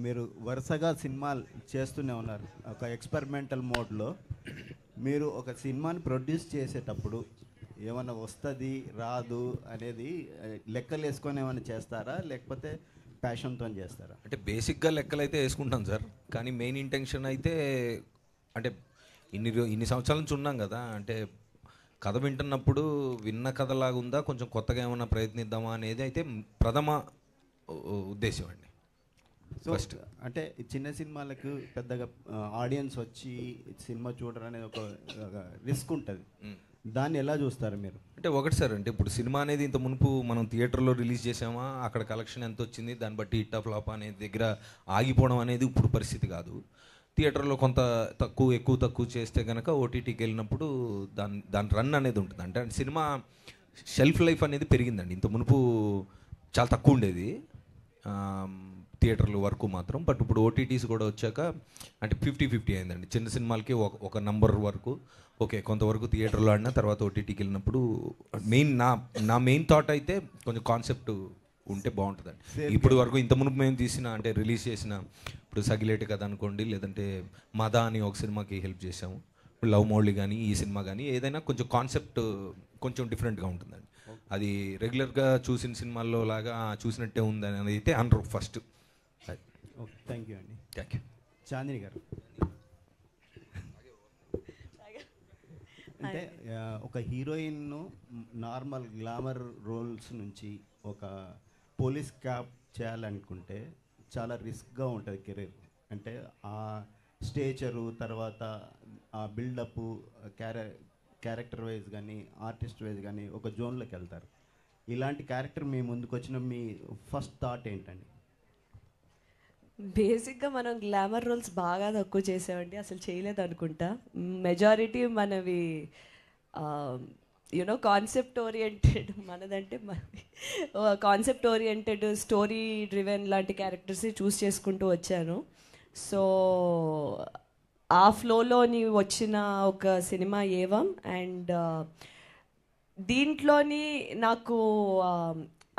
మీరు వరుసగా సినిమాలు చేస్తూనే ఉన్నారు. ఒక ఎక్స్పెరిమెంటల్ మోడ్లో మీరు ఒక సినిమాని ప్రొడ్యూస్ చేసేటప్పుడు ఏమైనా వస్తుంది రాదు అనేది లెక్కలు వేసుకొని ఏమైనా చేస్తారా, లేకపోతే ప్యాషన్తో చేస్తారా? అంటే బేసిక్గా లెక్కలు అయితే వేసుకుంటాం సార్, కానీ మెయిన్ ఇంటెన్షన్ అయితే అంటే ఇన్ని సంవత్సరాల నుంచి ఉన్నాం కదా, అంటే కథ వింటున్నప్పుడు విన్న కథలాగా ఉందా, కొంచెం కొత్తగా ఏమైనా ప్రయత్నిద్దామా అనేది అయితే ప్రథమ ఉద్దేశం అండి. ఫస్ట్ అంటే చిన్న సినిమాలకు పెద్దగా ఆడియన్స్ వచ్చి సినిమా చూడరు అనేది ఒక రిస్క్ ఉంటుంది. దాన్ని ఎలా చూస్తారు మీరు? అంటే ఒకటి సార్, అంటే ఇప్పుడు సినిమా అనేది ఇంత మునుపు మనం థియేటర్లో రిలీజ్ చేసామా, అక్కడ కలెక్షన్ ఎంత వచ్చింది, దాన్ని బట్టి హిట్ ఆఫ్ ఫ్లాప్ అనేది దగ్గర ఆగిపోవడం అనేది ఇప్పుడు పరిస్థితి కాదు. థియేటర్లో కొంత ఎక్కువ చేస్తే కనుక ఓటీటీకి వెళ్ళినప్పుడు దాని రన్ అనేది ఉంటుంది. అంటే సినిమా షెల్ఫ్ లైఫ్ అనేది పెరిగిందండి. ఇంత మునుపు చాలా తక్కువ ఉండేది థియేటర్ల వరకు మాత్రం, బట్ ఇప్పుడు ఓటీటీస్ కూడా వచ్చాక అంటే 50-50 అయిందండి. చిన్న సినిమాలకి ఒక నంబర్ వరకు ఓకే, కొంతవరకు థియేటర్లో ఆడినా తర్వాత ఓటీటీకి వెళ్ళినప్పుడు నా మెయిన్ థాట్ అయితే కొంచెం కాన్సెప్ట్ ఉంటే బాగుంటుందండి. ఇప్పుడు వరకు ఇంత మునుపు మేము తీసిన అంటే రిలీజ్ చేసిన ఇప్పుడు సగిలేటి కథ అనుకోండి, లేదంటే మదా అని ఒక సినిమాకి హెల్ప్ చేసాము, ఇప్పుడు లవ్ మోడ్లీ కానీ ఈ సినిమా కానీ ఏదైనా కొంచెం కాన్సెప్ట్ కొంచెం డిఫరెంట్గా ఉంటుందండి. అది రెగ్యులర్గా చూసిన సినిమాల్లో లాగా చూసినట్టే ఉందని అనేది అయితే అనరు ఫస్ట్. ఓకే, థ్యాంక్ యూ అండి. Thank you. చాందిని గారు, అంటే ఒక హీరోయిన్ నార్మల్ గ్లామర్ రోల్స్ నుంచి ఒక పోలీస్ క్యాప్ చేయాలనుకుంటే చాలా రిస్క్గా ఉంటుంది కెరీర్. అంటే ఆ స్టేచరు తర్వాత ఆ బిల్డప్ క్యారెక్టర్ వైజ్ కానీ ఆర్టిస్ట్ వైజ్ కానీ ఒక జోన్లోకి వెళ్తారు. ఇలాంటి క్యారెక్టర్ మీ ముందుకు వచ్చిన మీ ఫస్ట్ థాట్ ఏంటండి? బేసిక్గా మనం గ్లామర్ రోల్స్ బాగా తక్కువ చేసామండి, అసలు చేయలేదు అనుకుంటా. మెజారిటీ మనవి యూనో కాన్సెప్ట్ ఓరియంటెడ్, మనదంటే కాన్సెప్ట్ ఓరియంటెడ్ స్టోరీ డ్రివెన్ లాంటి క్యారెక్టర్స్ చూస్ చేసుకుంటూ వచ్చాను. సో ఆ ఫ్లోలోని వచ్చిన ఒక సినిమా ఏవం. అండ్ దీంట్లోని నాకు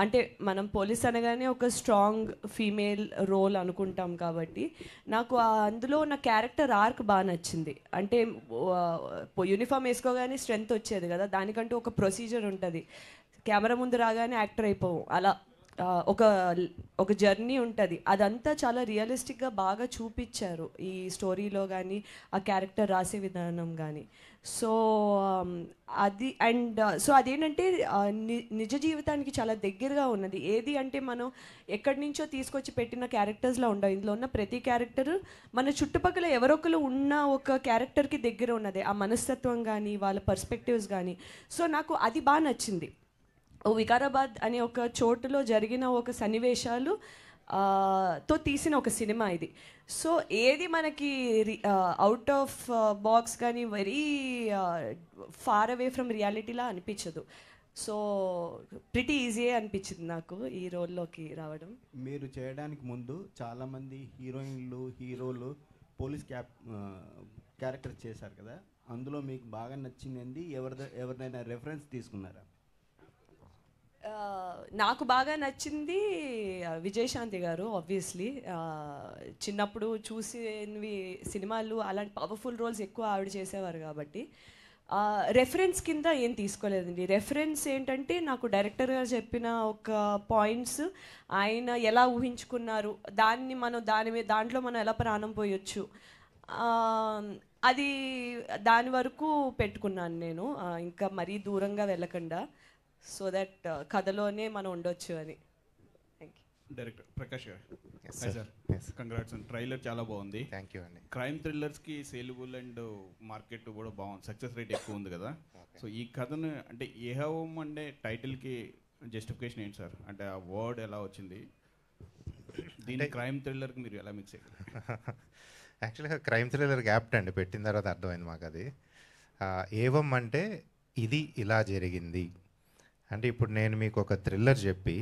అంటే మనం పోలీస్ అనగానే ఒక స్ట్రాంగ్ ఫీమేల్ రోల్ అనుకుంటాం కాబట్టి నాకు అందులో ఉన్న క్యారెక్టర్ ఆర్క్ బాగా నచ్చింది. అంటే యూనిఫామ్ వేసుకోగానే స్ట్రెంగ్త్ వచ్చేది కదా, దానికంటూ ఒక ప్రొసీజర్ ఉంటుంది. కెమెరా ముందు రాగానే యాక్టర్ అయిపోవు, అలా ఒక జర్నీ ఉంటుంది. అదంతా చాలా రియలిస్టిక్గా బాగా చూపించారు ఈ స్టోరీలో కానీ ఆ క్యారెక్టర్ రాసే విధానం కానీ. సో అది అండ్ సో అదేంటంటే నిజ జీవితానికి చాలా దగ్గరగా ఉన్నది. ఏది అంటే మనం ఎక్కడి నుంచో తీసుకొచ్చి పెట్టిన క్యారెక్టర్స్లో ఉండవు. ఇందులో ఉన్న ప్రతి క్యారెక్టర్ మన చుట్టుపక్కల ఎవరొకరు ఉన్న ఒక క్యారెక్టర్కి దగ్గర ఉన్నది, ఆ మనస్తత్వం కానీ వాళ్ళ పర్స్పెక్టివ్స్ కానీ. సో నాకు అది బాగా నచ్చింది. వికారాబాద్ అనే ఒక చోటులో జరిగిన ఒక సన్నివేశాలు తో తీసిన ఒక సినిమా ఇది. సో ఏది మనకి అవుట్ ఆఫ్ బాక్స్ కానీ వెరీ ఫార్ అవే ఫ్రమ్ రియాలిటీలా అనిపించదు. సో ప్రిటీ ఈజీయే అనిపించింది నాకు ఈ రోల్లోకి రావడం. మీరు చేయడానికి ముందు చాలామంది హీరోలు పోలీస్ క్యారెక్టర్ చేశారు కదా, అందులో మీకు బాగా నచ్చింది ఎవరిదైనా రెఫరెన్స్ తీసుకున్నారా? నాకు బాగా నచ్చింది విజయశాంతి గారు. ఆబ్వియస్లీ చిన్నప్పుడు చూసినవి సినిమాలు అలాంటి పవర్ఫుల్ రోల్స్ ఎక్కువ ఆవిడ చేసేవారు కాబట్టి రెఫరెన్స్ కింద ఏం తీసుకోలేదండి. రెఫరెన్స్ ఏంటంటే నాకు డైరెక్టర్ గారు చెప్పిన ఒక పాయింట్స్, ఆయన ఎలా ఊహించుకున్నారు దాన్ని మనం దాంట్లో మనం ఎలా ప్రాణం పోయొచ్చు, అది దాని వరకు పెట్టుకున్నాను నేను, ఇంకా మరీ దూరంగా వెళ్ళకుండా, సో దట్ కథలోనే మనం ఉండొచ్చు అని. Thank you. డైరెక్టర్ ప్రకాష్ గారు, సార్ కంగ్రాట్స్ అండ్ ట్రైలర్ చాలా బాగుంది. థ్యాంక్ యూ అండి. క్రైమ్ థ్రిల్లర్స్కి సేలబుల్ అండ్ మార్కెట్ కూడా బాగుంది, సక్సెస్ రేట్ ఎక్కువ ఉంది కదా. సో ఈ కథను అంటే ఏహవం అంటే టైటిల్కి జస్టిఫికేషన్ ఏంటి సార్? అంటే ఆ వర్డ్ ఎలా వచ్చింది? దీని క్రైమ్ థ్రిల్లర్కి మీరు ఎలా మిక్స్ అయ్యారు? యాక్చువల్గా క్రైమ్ థ్రిల్లర్కి యాప్ట్ అండి, పెట్టిన తర్వాత అర్థమైంది మాకు అది. ఏవం అంటే ఇది ఇలా జరిగింది అంటే, ఇప్పుడు నేను మీకు ఒక థ్రిల్లర్ చెప్పి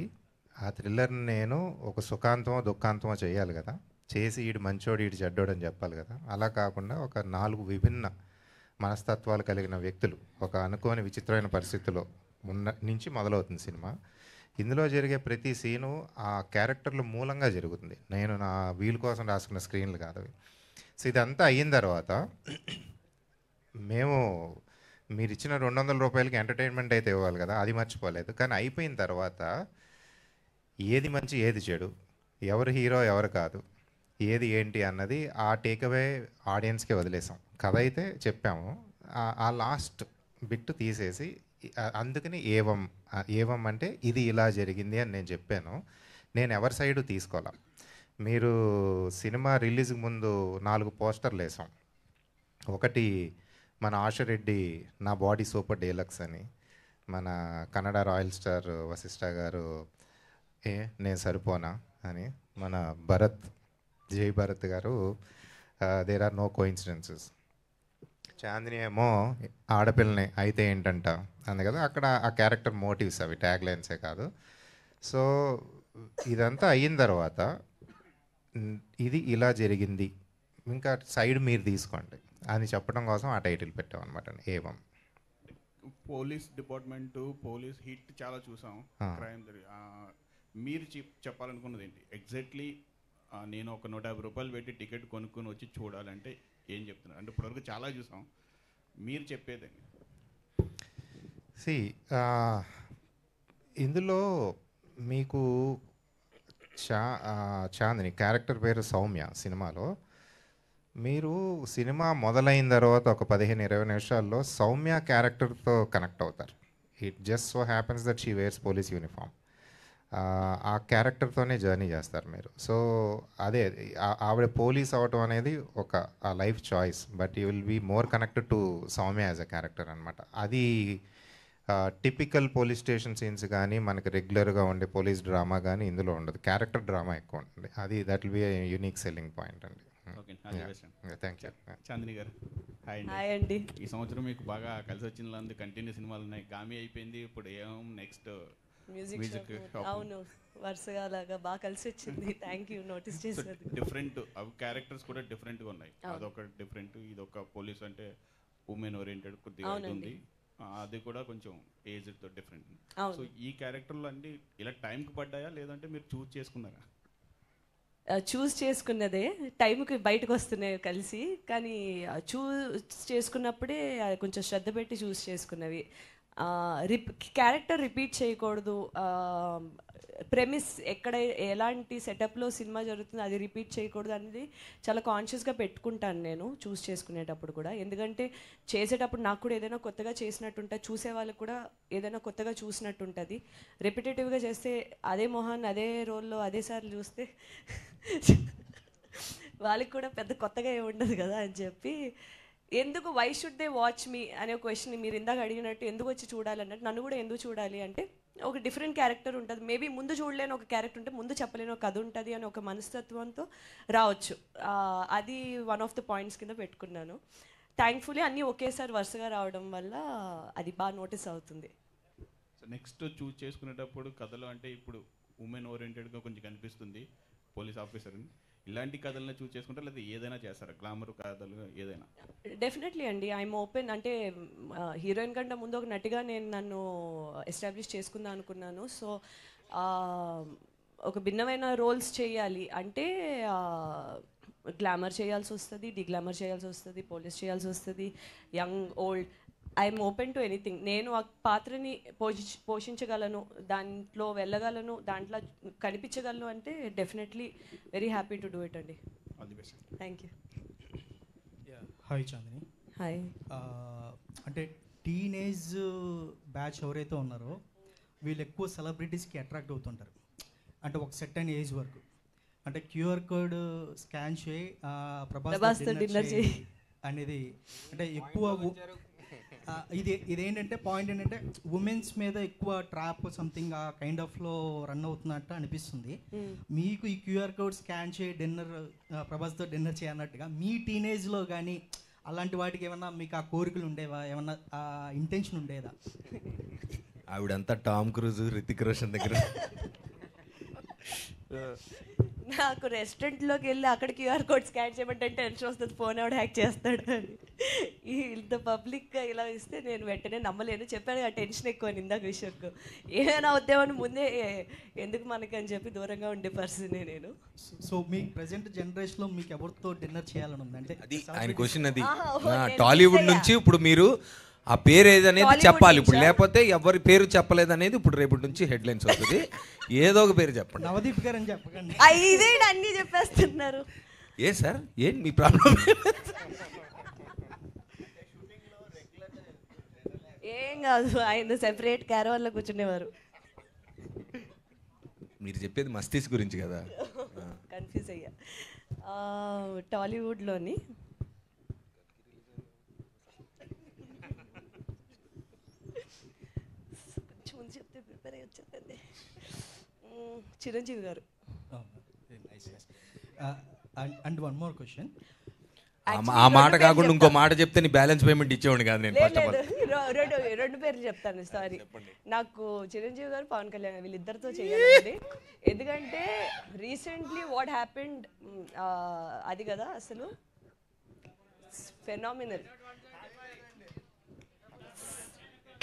ఆ థ్రిల్లర్ని నేను ఒక సుఖాంతమో దుఃఖాంతమో చేయాలి కదా, చేసి ఈడు మంచోడు ఈడు చెడ్డోడు అని చెప్పాలి కదా. అలా కాకుండా ఒక 4 విభిన్న మనస్తత్వాలు కలిగిన వ్యక్తులు ఒక అనుకోని విచిత్రమైన పరిస్థితిలో నుంచి మొదలవుతుంది సినిమా. ఇందులో జరిగే ప్రతి సీను ఆ క్యారెక్టర్ల మూలంగా జరుగుతుంది. నేను నా వీలు కోసం రాసుకున్న స్క్రీన్లు కాదు అవి. సో ఇదంతా అయిన తర్వాత మేము మీరు ఇచ్చిన ₹200కి ఎంటర్టైన్మెంట్ అయితే ఇవ్వాలి కదా, అది మర్చిపోలేదు. కానీ అయిపోయిన తర్వాత ఏది మంచి ఏది చెడు, ఎవరు హీరో ఎవరు కాదు, ఏది ఏంటి అన్నది ఆ టేక్అవే ఆడియన్స్కే వదిలేసాం. కథ అయితే చెప్పాము, ఆ లాస్ట్ బిట్ తీసేసి అందుకని ఏవం అంటే ఇది ఇలా జరిగింది అని నేను చెప్పాను. నేను ఎవరి సైడు తీసుకోవాలా. మీరు సినిమా రిలీజ్కి ముందు 4 పోస్టర్లు వేసాం. ఒకటి మన ఆశరెడ్డి నా బాడీ సూపర్ డీలక్స్ అని, మన కన్నడ రాయల్ స్టార్ వశిష్ఠ గారు నేను సరిపోనా అని, మన భరత్ జై భరత్ గారు there are no coincidences, Chandini ఏమో ఆడపిల్లని అయితే ఏంటంట అంది కదా. అక్కడ ఆ క్యారెక్టర్ మోటివ్స్ అవి ట్యాగ్ లైన్సే కాదు. సో ఇదంతా అయిన తర్వాత ఇది ఇలా జరిగింది, ఇంకా సైడ్ మీరు తీసుకోండి అని చెప్పడం కోసం ఆ టైటిల్ పెట్టాం అనమాట. ఏవం పోలీస్ డిపార్ట్మెంట్, పోలీస్ హిట్ చాలా చూసాం, క్రైమ్ మీరు చెప్పాలనుకున్నది ఏంటి ఎగ్జాక్ట్లీ? నేను ఒక ₹150 పెట్టి టికెట్ కొనుక్కొని వచ్చి చూడాలంటే ఏం చెప్తున్నారు? అంటే ఇప్పటివరకు చాలా చూసాం, మీరు చెప్పేదండి. ఇందులో మీకు చాందిని క్యారెక్టర్ పేరు సౌమ్య. సినిమాలో మీరు సినిమా మొదలైన తర్వాత ఒక 15-20 నిమిషాల్లో సౌమ్య క్యారెక్టర్తో కనెక్ట్ అవుతారు. It just so happens that she wears police uniform. ఆ క్యారెక్టర్తోనే జర్నీ చేస్తారు మీరు. సో అదే ఆవిడ పోలీస్ అవటం అనేది ఒక life choice, but you will be more connected to Soumya as a character అనమాట. అది టిపికల్ పోలీస్ స్టేషన్ సీన్స్ కానీ మనకి రెగ్యులర్గా ఉండే పోలీస్ డ్రామా కానీ ఇందులో ఉండదు. క్యారెక్టర్ డ్రామా ఎక్కువ ఉంటుంది. అది that will be unique selling point అండి. Thank you. Chandini garu hi అండి. ఈ సంవత్సరం మీకు బాగా కలిసి వచ్చిన కంటిన్యూ సినిమాలు ఉన్నాయి. గామి అయిపోయింది, ఇప్పుడు ఏం నెక్స్ట్ మ్యూజిక్ అవును, వరుసగా అలాగా బాగా కలిసి వచ్చింది. థ్యాంక్ యూ నోటీస్ చేసేది. డిఫరెంట్ అవి క్యారెక్టర్స్ కూడా డిఫరెంట్గా ఉన్నాయి. అదొక డిఫరెంట్, ఇదొక పోలీస్ అంటే ఉమెన్ ఓరియంటెడ్ కొద్దిగా ఉంది, అది కూడా కొంచెం ఏజ్తో డిఫరెంట్. సో ఈ క్యారెక్టర్లు అన్ని ఇలా టైంకి పడ్డాయా లేదంటే మీరు చూస్ చేసుకున్నారా? చూస్ చేసుకున్నదే, టైంకి బయటకు వస్తున్నాయి కలిసి, కానీ చూస్ చేసుకున్నప్పుడే కొంచెం శ్రద్ధ పెట్టి చూస్ చేసుకున్నవి. క్యారెక్టర్ రిపీట్ చేయకూడదు, ప్రెమిస్ ఎక్కడ ఎలాంటి సెటప్లో సినిమా జరుగుతుందో అది రిపీట్ చేయకూడదు అనేది చాలా కాన్షియస్గా పెట్టుకుంటాను నేను చూస్ చేసుకునేటప్పుడు కూడా. ఎందుకంటే చేసేటప్పుడు నాకు కూడా ఏదైనా కొత్తగా చేసినట్టు ఉంటుంది, చూసే వాళ్ళకి కూడా ఏదైనా కొత్తగా చూసినట్టు ఉంటుంది. రెపిటేటివ్గా చేస్తే అదే మొహాన్ని అదే రోల్లో అదేసార్లు చూస్తే వాళ్ళకి కూడా పెద్ద కొత్తగా ఏమి ఉండదు కదా అని చెప్పి, ఎందుకు వై షుడ్ దే వాచ్ మీ అనే క్వశ్చన్ మీరు ఇందాక అడిగినట్టు ఎందుకు వచ్చి చూడాలన్నట్టు, నన్ను కూడా ఎందుకు చూడాలి అంటే ఒక డిఫరెంట్ క్యారెక్టర్ ఉంటుంది. మేబీ ముందు చూడలేని ఒక క్యారెక్టర్ ఉంటే ముందు చెప్పలేని ఒక కథ ఉంటుంది అని ఒక మనస్తత్వంతో రావచ్చు. అది వన్ ఆఫ్ ద పాయింట్స్ కింద పెట్టుకున్నాను. థ్యాంక్ఫుల్లీ అన్నీ ఒకేసారి వరుసగా రావడం వల్ల అది బాగా నోటీస్ అవుతుంది. సో నెక్స్ట్ చూస్ చేసుకునేటప్పుడు కథలు అంటే ఇప్పుడు ఉమెన్ ఓరియంటెడ్గా కొంచెం కనిపిస్తుంది పోలీస్ ఆఫీసర్, ఇలాంటి కథలను చూస్ చేసుకుంటారా లేదా ఏదైనా చేస్తారా? గ్లామర్ కథలు ఏదైనా? డెఫినెట్లీ అండి, ఐఎమ్ ఓపెన్. అంటే హీరోయిన్ కంటే ముందు ఒక నటిగా నేను నన్ను ఎస్టాబ్లిష్ చేసుకుందాం అనుకున్నాను. సో ఒక భిన్నమైన రోల్స్ చేయాలి అంటే గ్లామర్ చేయాల్సి వస్తుంది, డిగ్లామర్ చేయాల్సి వస్తుంది, పోలీస్ చేయాల్సి వస్తుంది, young old, I'm open to anything. నేను ఆ పాత్రని పోషించగలను, దాంట్లో వెళ్ళగలను, దాంట్లో కనిపించగలను అంటే definitely very happy to do it అండి. Thank you. Hi Chandini. Hi. అంటే టీనేజ్ బ్యాచ్ ఎవరైతే ఉన్నారో వీళ్ళు ఎక్కువ సెలబ్రిటీస్కి అట్రాక్ట్ అవుతుంటారు, అంటే ఒక సెట్ అయిన ఏజ్ వరకు. అంటే క్యూఆర్ కోడ్ స్కాన్ చేయి ప్రభాస్ డిన్నర్ చేయి అనేది అంటే ఎక్కువ ఇదేంటంటే పాయింట్ ఏంటంటే ఉమెన్స్ మీద ఎక్కువ ట్రాప్ సంథింగ్ ఆ కైండ్ ఆఫ్లో రన్ అవుతున్నట్టు అనిపిస్తుంది. మీకు ఈ క్యూఆర్ కోడ్ స్కాన్ చేయి డిన్నర్ ప్రభాస్తో డిన్నర్ చేయన్నట్టుగా మీ టీనేజ్లో కానీ అలాంటి వాటికి ఏమన్నా మీకు ఆ కోరికలు ఉండేవా, ఏమన్నా ఆ ఇంటెన్షన్ ఉండేదా? ఆవిడంతా టామ్ క్రూజ్, రితిక్ రోషన్ దగ్గర నాకు రెస్టారెంట్లోకి వెళ్ళి అక్కడ క్యూఆర్ కోడ్ స్కాన్ చేయమంటే టెన్షన్ వస్తుంది, ఫోన్ ఎవడు హ్యాక్ చేస్తాడు అని. ఇంత పబ్లిక్గా ఇలా ఇస్తే నేను వెంటనే నమ్మలేను. చెప్పాను ఆ టెన్షన్ ఎక్కువ అని ఇందాక విషయంకు. ఏమైనా అవుతామని ముందే ఎందుకు మనకని చెప్పి దూరంగా ఉండే పర్సనే నేను. సో మీ ప్రజెంట్ జనరేషన్లో మీకు ఎవరితో డిన్నర్ చేయాలని ఉంది? అంటే అది ఆయన క్వశ్చన్. అది నేను టాలీవుడ్ మిస్ నుంచి ఇప్పుడు మీరు ఆ పేరు ఏదనేది Tollywood చెప్పాలి ఇప్పుడు, నుంచా? లేకపోతే ఎవరి పేరు చెప్పలేదనేది ఇప్పుడు రేపటి నుంచి హెడ్లైన్స్ అవుతుంది. ఏదో ఒక పేరు చెప్పండి. నవదీప్ గారు అని చెప్పకండి. ఇదే అన్నీ చెప్పేస్తున్నారు. ఏ సార్ ఏంటి మీ ప్రాబ్లం? ఏం కాదు, ఆయన సెపరేట్ క్యారవాన్లో కూర్చునేవారు. మీరు చెప్పేది మస్తీస్ గురించి కదా. కన్ఫ్యూజ్ అయ్యా. టాలీవుడ్లోని కొంచెం ముందు చెప్తే ప్రిపేర్ అయ్యి వచ్చేది. చిరంజీవి గారు. And one more question. ఆ మాట కాకుండా ఇంకో మాట చెప్తే నీ బ్యాలెన్స్ పేమెంట్ ఇచ్చేవాడిని కాదు నేను. ఫస్ట్ ఆఫ్ ఆల్ రెండు పేర్లు చెప్తాను, సారీ. నాకు చిరంజీవి గారు, పవన్ కళ్యాణ్ వీళ్ళిద్దరితో చేయాలి. ఎందుకంటే రీసెంట్లీ వాట్ హ్యాపెండ్ అది కదా అసలు phenomenal,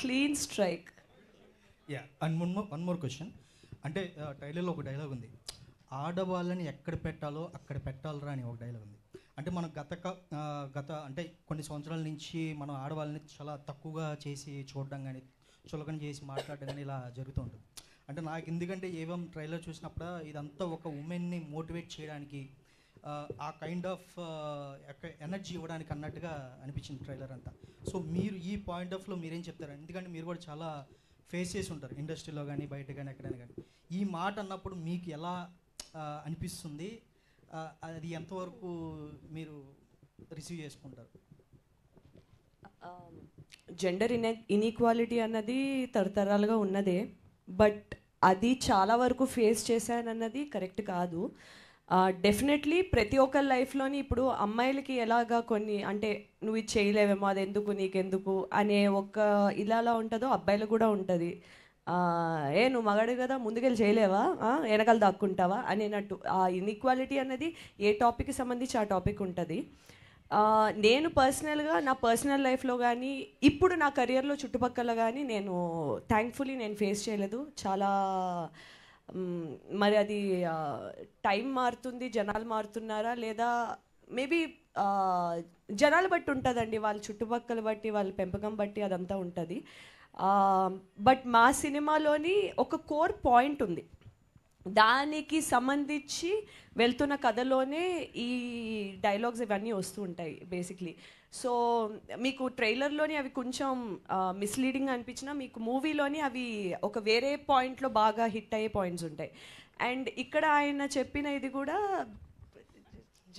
clean strike. And one more question. అంటే ట్రైలర్లో ఒక డైలాగ్ ఉంది, ఆడవాళ్ళని ఎక్కడ పెట్టాలో అక్కడ పెట్టాలరా అని ఒక డైలాగ్ ఉంది. అంటే మనం గత అంటే కొన్ని సంవత్సరాల నుంచి మనం ఆడవాళ్ళని చాలా తక్కువగా చేసి చూడడం కానీ, చులకన చేసి మాట్లాడడం కానీ ఇలా జరుగుతూ ఉంటుంది. అంటే నాకు ఎందుకంటే ఏవం ట్రైలర్ చూసినప్పుడు ఇదంతా ఒక ఉమెన్ని మోటివేట్ చేయడానికి, ఆ కైండ్ ఆఫ్ ఎనర్జీ ఇవ్వడానికి అన్నట్టుగా అనిపించింది ట్రైలర్ అంతా. సో మీరు ఈ పాయింట్ ఆఫ్లో మీరేం చెప్తారు? ఎందుకంటే మీరు కూడా చాలా ఫేస్ చేసి ఉంటారు ఇండస్ట్రీలో కానీ బయట కానీ ఎక్కడైనా కానీ. ఈ మాట అన్నప్పుడు మీకు ఎలా అనిపిస్తుంది? అది ఎంతవరకు మీరు రిసీవ్ చేసుకుంటారు? జెండర్ ఇన్ఈక్వాలిటీ అన్నది తరతరాలుగా ఉన్నదే, బట్ అది చాలా వరకు ఫేస్ చేశానన్నది కరెక్ట్ కాదు. డెఫినెట్లీ ప్రతి ఒక్కరి లైఫ్లోని ఇప్పుడు అమ్మాయిలకి ఎలాగా కొన్ని అంటే నువ్వు ఇది చేయలేవేమో, అది ఎందుకు నీకెందుకు అనే ఒక ఇలా ఉంటుందో అబ్బాయిలకు కూడా ఉంటుంది. నువ్వు మగాడు కదా ముందుకెళ్ళి చేయలేవా, వెనకాల దాక్కుంటావా అనేటట్టు. ఆ ఇన్ఈక్వాలిటీ అన్నది ఏ టాపిక్కి సంబంధించి ఆ టాపిక్ ఉంటుంది. నేను పర్సనల్గా నా పర్సనల్ లైఫ్లో కానీ ఇప్పుడు నా కెరియర్లో చుట్టుపక్కల కానీ నేను థ్యాంక్ఫుల్లీ నేను ఫేస్ చేయలేదు. చాలా మరి అది టైం మారుతుంది, జనాలు మారుతున్నారా లేదా మేబీ జనాలు బట్టి ఉంటుందండి, వాళ్ళ చుట్టుపక్కల బట్టి వాళ్ళ పెంపకం బట్టి అదంతా ఉంటుంది. బట్ మా సినిమాలోని ఒక కోర్ పాయింట్ ఉంది, దానికి సంబంధించి వెళ్తున్న కథలోనే ఈ డైలాగ్స్ ఇవన్నీ వస్తూ ఉంటాయి బేసిక్లీ. సో మీకు ట్రైలర్లోని అవి కొంచెం మిస్లీడింగ్ అనిపించినా మీకు మూవీలోని అవి ఒక వేరే పాయింట్లో బాగా హిట్ అయ్యే పాయింట్స్ ఉంటాయి. అండ్ ఇక్కడ ఆయన చెప్పిన ఇది కూడా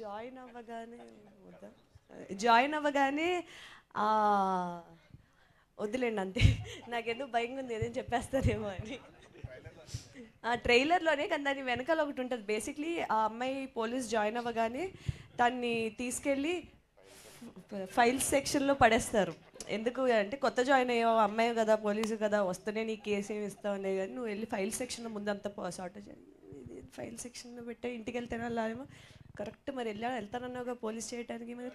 జాయిన్ అవ్వగానే వద్దులేండి అంతే, నాకెందుకు భయంగా ఉంది ఏదేం చెప్పేస్తారేమో అని. ఆ ట్రైలర్లోనే కానీ దాని వెనకాల ఒకటి ఉంటుంది. బేసిక్లీ ఆ అమ్మాయి పోలీస్ జాయిన్ అవ్వగానే దాన్ని తీసుకెళ్ళి ఫైల్స్ సెక్షన్లో పడేస్తారు. ఎందుకు అంటే కొత్త జాయిన్ అయ్యో అమ్మాయి కదా పోలీసు కదా వస్తూనే నీ కేసు ఏమి ఇస్తావు అనే కానీ నువ్వు వెళ్ళి ఫైల్ సెక్షన్లో ముందంతా సార్ట్ ఫైల్ సెక్షన్లో పెట్టే ఇంటికి వెళ్తేనే వెళ్ళాలేమో కరెక్ట్ మరి వెళ్తానన్నావుగా పోలీస్ చేయడానికి మరి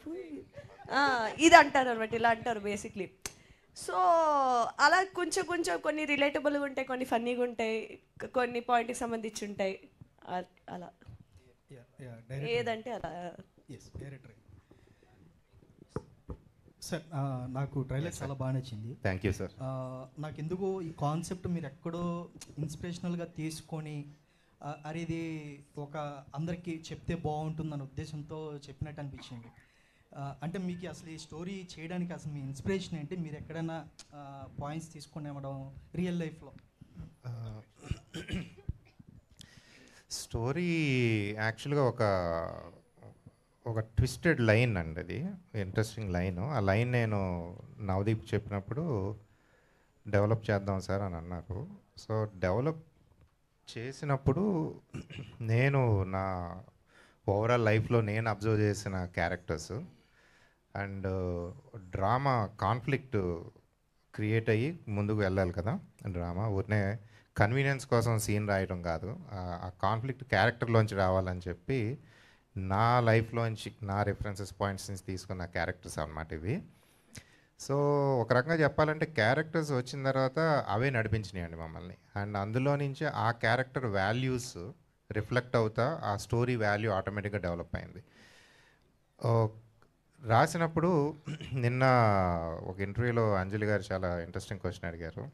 ఇది అంటారు అనమాట, ఇలా అంటారు బేసిక్లీ. సో అలా కొంచెం కొన్ని రిలేటబుల్గా ఉంటాయి, కొన్ని ఫన్నీగా ఉంటాయి, కొన్ని పాయింట్కి సంబంధించి ఉంటాయి. అలా ఏదంటే అలా. సార్ నాకు ట్రైలర్ చాలా బాగా నచ్చింది. Thank you sir. నాకు ఎందుకో ఈ కాన్సెప్ట్ మీరు ఎక్కడో ఇన్స్పిరేషనల్గా తీసుకొని అరే ఇది ఒక అందరికీ చెప్తే బాగుంటుందన్న ఉద్దేశంతో చెప్పినట్టు అనిపించింది. అంటే మీకు అసలు ఈ స్టోరీ చేయడానికి అసలు మీ ఇన్స్పిరేషన్ ఏంటి? మీరు ఎక్కడైనా పాయింట్స్ తీసుకొని ఇవ్వడం రియల్ లైఫ్లో? స్టోరీ యాక్చువల్గా ఒక ట్విస్టెడ్ లైన్ అండి, అది ఇంట్రెస్టింగ్ లైన్. ఆ లైన్ నేను నవదీప్ చెప్పినప్పుడు డెవలప్ చేద్దాం సార్ అని అన్నారు. సో డెవలప్ చేసినప్పుడు నేను నా ఓవరాల్ లైఫ్లో నేను అబ్జర్వ్ చేసిన characters and drama conflict create అయ్యి ముందుకు వెళ్ళాలి కదా డ్రామా. ఊరినే కన్వీనియన్స్ కోసం సీన్ రాయడం కాదు, ఆ కాన్ఫ్లిక్ట్ క్యారెక్టర్లోంచి రావాలని చెప్పి నా లైఫ్లోంచి నా రిఫరెన్సెస్ పాయింట్స్ నుంచి తీసుకున్న క్యారెక్టర్స్ అన్నమాట ఇవి. సో ఒక రకంగా చెప్పాలంటే క్యారెక్టర్స్ వచ్చిన తర్వాత అవే నడిపించినాయండి మమ్మల్ని. అండ్ అందులో నుంచి ఆ క్యారెక్టర్ వాల్యూస్ రిఫ్లెక్ట్ అవుతా ఆ స్టోరీ వాల్యూ ఆటోమేటిక్గా డెవలప్ అయింది. రాసినప్పుడు నిన్న ఒక ఇంటర్వ్యూలో అంజలి గారు చాలా ఇంట్రెస్టింగ్ క్వశ్చన్ అడిగారు,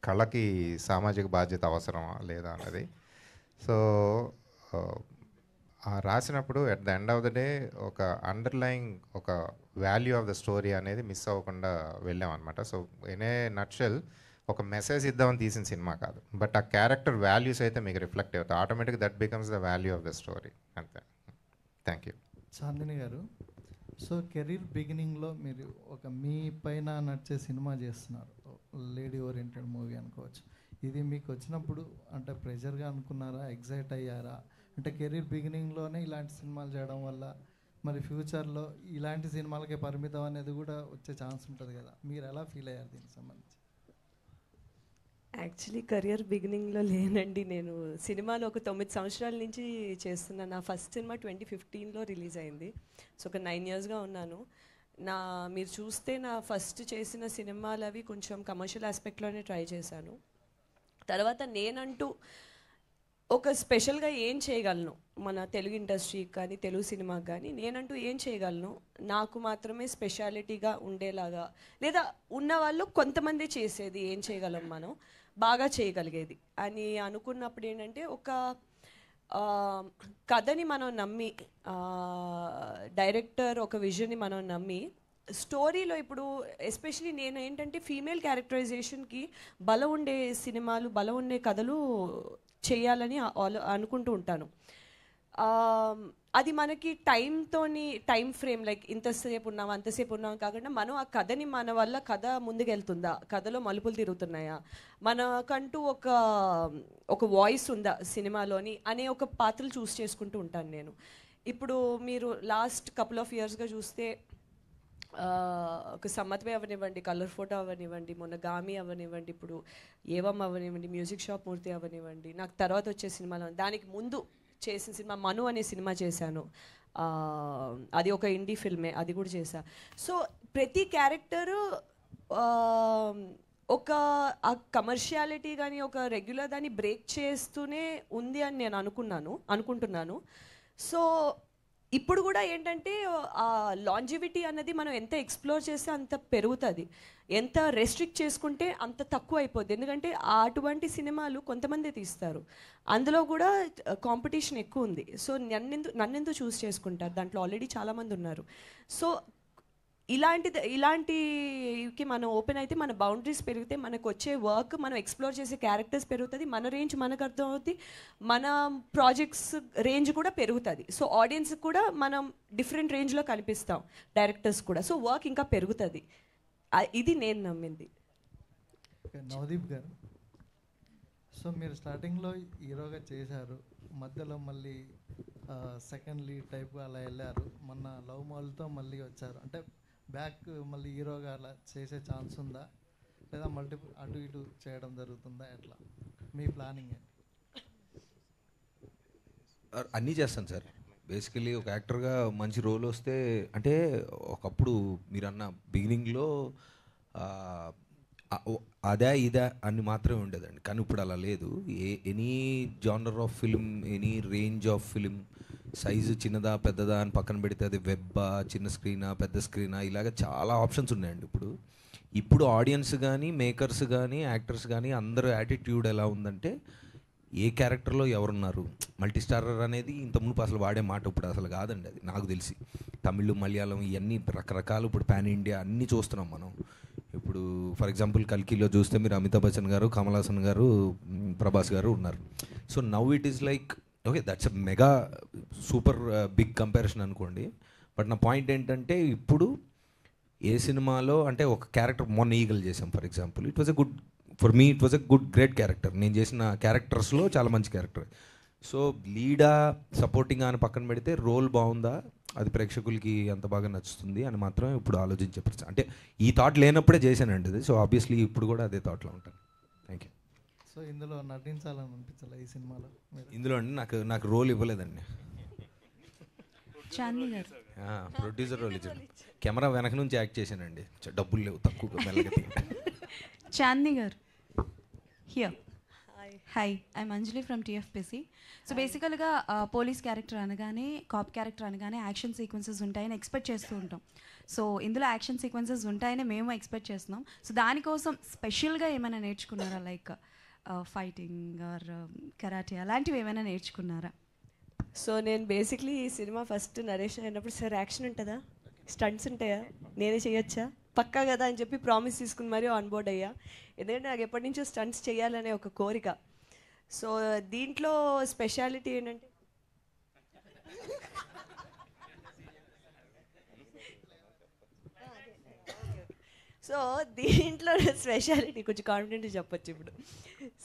కళకి సామాజిక బాధ్యత అవసరమా లేదా అన్నది. సో రాసినప్పుడు at the end of the day ఒక అండర్లయింగ్ ఒక వాల్యూ ఆఫ్ ద స్టోరీ అనేది మిస్ అవ్వకుండా వెళ్ళామన్నమాట. సో ఇన్ ఏ నట్షెల్ ఒక మెసేజ్ ఇద్దామని తీసిన సినిమా కాదు, బట్ ఆ క్యారెక్టర్ వాల్యూస్ అయితే మీకు రిఫ్లెక్ట్ అవుతాయి, automatic that becomes the value of the story. అంతే. Thank you. Chandini garu, so career బిగినింగ్లో మీరు ఒక మీ పైన నడిచే సినిమా చేస్తున్నారు, లేడీ ఓరియంటెడ్ మూవీ అనుకోవచ్చు. ఇది మీకు వచ్చినప్పుడు అంటే ప్రెషర్గా అనుకున్నారా, ఎగ్జైట్ అయ్యారా? అంటే కెరీర్ బిగినింగ్లోనే ఇలాంటి సినిమాలు చేయడం వల్ల మరి ఫ్యూచర్లో ఇలాంటి సినిమాలకే పరిమితం అనేది కూడా వచ్చే ఛాన్స్ ఉంటుంది కదా, మీరు ఎలా ఫీల్ అయ్యారు దీనికి సంబంధించి? యాక్చువల్లీ కెరియర్ బిగినింగ్లో లేనండి. నేను సినిమాలు ఒక 9 సంవత్సరాల నుంచి చేస్తున్నాను. నా ఫస్ట్ సినిమా 2015లో రిలీజ్ అయింది. సో ఒక 9 yearsగా ఉన్నాను. మీరు చూస్తే నా ఫస్ట్ చేసిన సినిమాలు అవి కొంచెం కమర్షియల్ ఆస్పెక్ట్లోనే ట్రై చేశాను. తర్వాత నేనంటూ ఒక స్పెషల్గా ఏం చేయగలను మన తెలుగు ఇండస్ట్రీకి కానీ తెలుగు సినిమాకి కానీ, నేనంటూ ఏం చేయగలను, నాకు మాత్రమే స్పెషాలిటీగా ఉండేలాగా, లేదా ఉన్నవాళ్ళు కొంతమంది చేసేది ఏం చేయగలం మనం బాగా చేయగలిగేది అని అనుకున్నప్పుడు ఏంటంటే, ఒక కథని మనం నమ్మి, డైరెక్టర్ ఒక విజన్ని మనం నమ్మి, స్టోరీలో ఇప్పుడు ఎస్పెషలీ నేను ఏంటంటే ఫీమేల్ క్యారెక్టరైజేషన్కి బలం ఉండే సినిమాలు, బలం ఉండే కథలు చేయాలని అనుకుంటూ ఉంటాను. అది మనకి టైం ఫ్రేమ్ లైక్ ఇంతసేపు ఉన్నాం అంతసేపు ఉన్నాం కాకుండా, మనం ఆ కథని మన వల్ల కథ ముందుకెళ్తుందా, కథలో మలుపులు తిరుగుతున్నాయా, మనకంటూ ఒక వాయిస్ ఉందా సినిమాలోని అనే ఒక పాత్రలు చూస్ చేసుకుంటూ ఉంటాను నేను. ఇప్పుడు మీరు లాస్ట్ కపుల్ ఆఫ్ ఇయర్స్గా చూస్తే ఒక సమ్మత్వే అవనివ్వండి, కలర్ ఫోటో అవనివ్వండి, మొన్న గామి అవనివ్వండి, ఇప్పుడు ఏవం అవనివ్వండి, మ్యూజిక్ షాప్ మూర్తి అవనివ్వండి, నాకు తర్వాత వచ్చే సినిమాలు, దానికి ముందు చేసిన సినిమా మను అనే సినిమా చేశాను. అది ఒక ఇండీ ఫిల్మే, అది కూడా చేశా. సో ప్రతి క్యారెక్టరు ఒక ఆ కమర్షియాలిటీ కానీ ఒక రెగ్యులర్ దాన్ని బ్రేక్ చేస్తూనే ఉంది అని నేను అనుకుంటున్నాను. సో ఇప్పుడు కూడా ఏంటంటే ఆ లాంజివిటీ అన్నది మనం ఎంత ఎక్స్ప్లోర్ చేస్తే అంత పెరుగుతుంది, ఎంత రెస్ట్రిక్ట్ చేసుకుంటే అంత తక్కువ అయిపోద్ది. ఎందుకంటే అటువంటి సినిమాలు కొంతమంది తీస్తారు, అందులో కూడా కాంపిటీషన్ ఎక్కువ ఉంది. సో నన్నెందుకు చూస్ చేసుకుంటారు, దాంట్లో ఆల్రెడీ చాలామంది ఉన్నారు. సో ఇలాంటికి మనం ఓపెన్ అయితే మన బౌండరీస్ పెరిగితే మనకు వచ్చే వర్క్, మనం ఎక్స్ప్లోర్ చేసే క్యారెక్టర్స్ పెరుగుతుంది, మన రేంజ్ మనకు అర్థం అవుతుంది, మన ప్రాజెక్ట్స్ రేంజ్ కూడా పెరుగుతుంది. సో ఆడియన్స్కి కూడా మనం డిఫరెంట్ రేంజ్లో కనిపిస్తాం, డైరెక్టర్స్ కూడా. సో వర్క్ ఇంకా పెరుగుతుంది, ఇది నేను నమ్మింది. నవదీప్ గారు, సో మీరు స్టార్టింగ్లో హీరోగా చేశారు, మధ్యలో మళ్ళీ సెకండ్ లీడ్ టైప్ అలా వెళ్ళారు, మొన్న లవ్ మాల్తో మళ్ళీ వచ్చారు. అంటే బ్యాక్ మళ్ళీ హీరోగా అలా చేసే ఛాన్స్ ఉందా, లేదా మల్టిపుల్ అటు ఇటు చేయడం జరుగుతుందా, ఎట్లా మీ ప్లానింగ్? అన్నీ చేస్తాను సార్. బేసికలీ ఒక యాక్టర్గా మంచి రోల్ వస్తే, అంటే ఒకప్పుడు మీరు అన్న బిగినింగ్లో అదే ఇదే అని మాత్రమే ఉండేదండి, కానీ ఇప్పుడు అలా లేదు. Any genre of film, any range of film, size చిన్నదా పెద్దదా అని పక్కన పెడితే అది వెబ్బా, చిన్న స్క్రీనా పెద్ద స్క్రీనా, ఇలాగ చాలా ఆప్షన్స్ ఉన్నాయండి. ఇప్పుడు ఆడియన్స్ కానీ మేకర్స్ కానీ యాక్టర్స్ కానీ అందరూ యాటిట్యూడ్ ఎలా ఉందంటే, ఏ క్యారెక్టర్లో ఎవరున్నారు, మల్టీ స్టారర్ అనేది ఇంతకుముందు అసలు వాడే మాట ఇప్పుడు అసలు కాదండి. అది నాకు తెలిసి తమిళ్ మలయాళం ఇవన్నీ రకరకాలు ఇప్పుడు పాన్ ఇండియా అన్నీ చూస్తున్నాం మనం. ఇప్పుడు ఫర్ ఎగ్జాంపుల్ కల్కిలో చూస్తే మీరు అమితాబ్ బచ్చన్ గారు, కమల్ హాసన్ గారు, ప్రభాస్ గారు ఉన్నారు. So now it is like okay, that's a mega super big comparison అనుకోండి. బట్ నా పాయింట్ ఏంటంటే, ఇప్పుడు ఏ సినిమాలో అంటే ఒక క్యారెక్టర్ మొన్న ఈగల్ చేసాం for example, it was a good for me, it was a good great character. నేను చేసిన క్యారెక్టర్స్లో చాలా మంచి క్యారెక్టర్. సో లీడా సపోర్టింగ్ అని పక్కన పెడితే రోల్ బాగుందా, అది ప్రేక్షకులకి ఎంత బాగా నచ్చుతుంది అని మాత్రం ఇప్పుడు ఆలోచించే పరిస్థితి. అంటే ఈ థాట్ లేనప్పుడే చేశానండి అది. సో ఆబ్వియస్లీ ఇప్పుడు కూడా అదే థాట్లో ఉంటాను. Thank you. సో ఇందులో నటించాలని అనిపించాలి ఈ సినిమాలో మీరు? ఇందులో అండి నాకు రోల్ ఇవ్వలేదండి. చాందిని గారు ప్రొడ్యూసర్ రోల్ ఇచ్చాడు. కెమెరా వెనక నుంచి యాక్ట్ చేశానండి. డబ్బులు లేవు, తక్కువ మెల్లగా చాందిని గారు here. Hi, I'm Anjali from TFPC. So బేసికల్గా పోలీస్ క్యారెక్టర్ అనగానే, కాప్ క్యారెక్టర్ అనగానే యాక్షన్ సీక్వెన్సెస్ ఉంటాయని ఎక్స్పెక్ట్ చేస్తూ ఉంటాం. సో ఇందులో యాక్షన్ సీక్వెన్సెస్ ఉంటాయని మేము ఎక్స్పెక్ట్ చేస్తున్నాం. సో దానికోసం స్పెషల్గా ఏమైనా నేర్చుకున్నారా? లైక్ ఫైటింగ్ ఆర్ కరాటే అలాంటివి ఏమైనా నేర్చుకున్నారా? సో నేను బేసిక్లీ ఈ సినిమా ఫస్ట్ నరేషన్ అయినప్పుడు, సార్ యాక్షన్ ఉంటుందా, స్టంట్స్ ఉంటాయా, నేనే చేయొచ్చా, పక్కా కదా అని చెప్పి ప్రామిస్ తీసుకుని మరీ ఆన్ బోర్డ్ అయ్యా. ఎందుకంటే నాకు ఎప్పటి నుంచో స్టంట్స్ చేయాలనే ఒక కోరిక. సో దీంట్లో స్పెషాలిటీ ఏంటంటే, సో దీంట్లో స్పెషాలిటీ కొంచెం కాన్ఫిడెంట్ చెప్పొచ్చు ఇప్పుడు.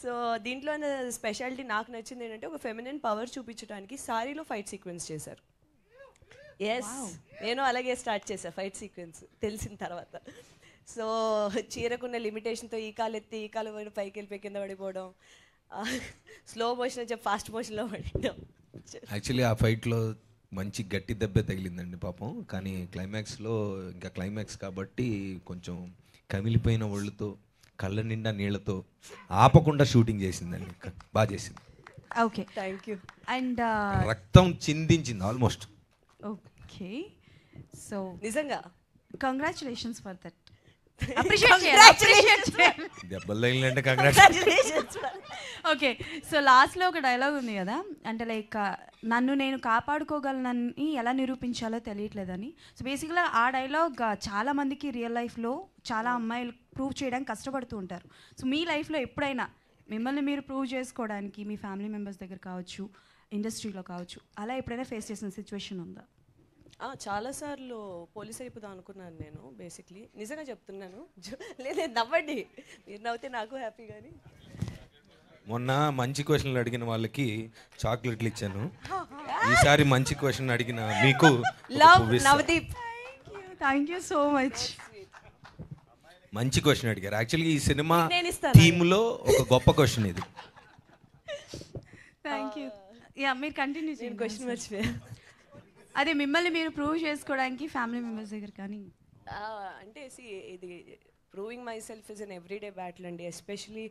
సో దీంట్లో స్పెషాలిటీ నాకు నచ్చింది ఏంటంటే, ఒక ఫెమినిన్ పవర్ చూపించడానికి సారీలో ఫైట్ సీక్వెన్స్ చేశారు. ఎస్, నేను అలాగే స్టార్ట్ చేశాను ఫైట్ సీక్వెన్స్ తెలిసిన తర్వాత. సో చీరకున్న లిమిటేషన్తో ఈ కాలు ఎత్తి ఈ కాలు పైకి వెళ్ళిపోయి కింద పడిపోవడం, స్లో మోషన్ అని చెప్పి ఫాస్ట్ మోషన్లో పడడం. యాక్చువల్లీ ఆ ఫైట్లో మంచి గట్టి దెబ్బే తగిలిందండి పాపం. కానీ క్లైమాక్స్లో ఇంకా క్లైమాక్స్ కాబట్టి కొంచెం కమిలిపోయిన ఒళ్ళుతో కళ్ళ నిండా నీళ్లతో ఆపకుండా షూటింగ్ చేసిందండి. బాగా చేసింది. Okay, thank you. అండ్ రక్తం చిందించింది ఆల్మోస్ట్. ఓకే, సో నిజంగా కంగ్రాచులేషన్స్ ఫర్ దట్. దెబ్బలు తగిలిందంటే కంగ్రాట్స్. ఓకే, సో లాస్ట్లో ఒక డైలాగ్ ఉంది కదా, అంటే లైక్ నన్ను నేను కాపాడుకోగలనని ఎలా నిరూపించాలో తెలియట్లేదని. సో బేసిక్గా ఆ డైలాగ్ చాలా మందికి రియల్ లైఫ్లో చాలా అమ్మాయిలు ప్రూవ్ చేయడానికి కష్టపడుతూ ఉంటారు. సో మీ లైఫ్లో ఎప్పుడైనా మిమ్మల్ని మీరు ప్రూవ్ చేసుకోవడానికి మీ ఫ్యామిలీ మెంబర్స్ దగ్గర కావచ్చు, ఇండస్ట్రీలో కావచ్చు, అలా ఎప్పుడైనా ఫేస్ చేసిన సిచ్యువేషన్ ఉందా? చాలాసార్లు పోలీస్ అయిపోదాం అనుకున్నాను నేను బేసిక్లీ, నిజంగా చెప్తున్నాను. లేదు నవ్వండి, మీరు నవ్వుతే నాకు హ్యాపీ. కానీ మొన్న మంచి క్వశ్చన్లు అడిగిన వాళ్ళకి చాక్లెట్లు ఇచ్చాను. ఈసారి మంచి క్వశ్చన్ అడిగిన మీకు Navdeep, thank you so much. మంచి క్వశ్చన్ అడిగారు. యాక్చువల్గా ఈ సినిమా నేను ఇస్తాను. థీమ్లో ఒక గొప్ప క్వశ్చన్ ఇది. Thank you. యా, మీరు కంటిన్యూ చేయండి. క్వశ్చన్ మర్చిపోయా. అదే మిమ్మల్ని మీరు ప్రూవ్ చేసుకోవడానికి ఫ్యామిలీ మెంబర్స్ దగ్గర కానీ అంటే ఇది proving my self is an everyday battle అండి. ఎస్పెషలీ